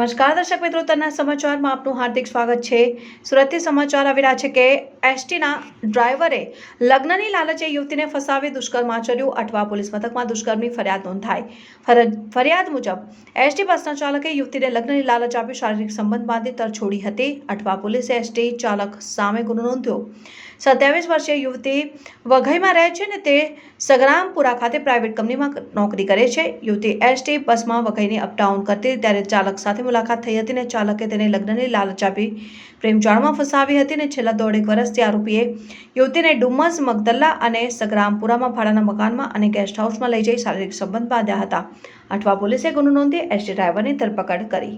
નમસ્કાર દર્શક મિત્રો, તના સમાચારમાં આપનું હાર્દિક સ્વાગત છે। સુરતથી સમાચાર આવી રહ્યા છે કે એસટીના ડ્રાઈવરે લગ્નની લાલચે યુવતીને ફસાવી દુષ્કર્મ આચર્યું। અઠવા પોલીસ મથકમાં દુષ્કર્મની ફરિયાદ નોંધાઈ। ફરિયાદ મુજબ એસટી બસના ચાલકે યુવતીને લગ્નની લાલચ આપી શારીરિક સંબંધ બાંધી તરછોડી હતી। અઠવા પોલીસે એસટી ચાલક સામે ગુનો નોંધ્યો। 27 વર્ષીય યુવતી વઘઈમાં રહે છે અને તે સગરામપુરા ખાતે પ્રાઇવેટ કંપનીમાં નોકરી કરે છે। યુવતી એસટી બસમાં વઘઈની અપડાઉન કરતી ત્યારે ચાલક સાથે મુલાકાત થઈ હતી અને ચાલકે તેને લગ્નની લાલચ આપી પ્રેમજાળમાં ફસાવી હતી અને છેલ્લા દોઢેક વર્ષથી આરોપીએ યુવતીને ડુમસ, મગદલ્લા અને સગરામપુરામાં ભાડાના મકાનમાં અને ગેસ્ટ હાઉસમાં લઈ જઈ શારીરિક સંબંધ બાંધ્યા હતા। અઠવા પોલીસે ગુનો નોંધી એસટી ડ્રાઈવરની ધરપકડ કરી।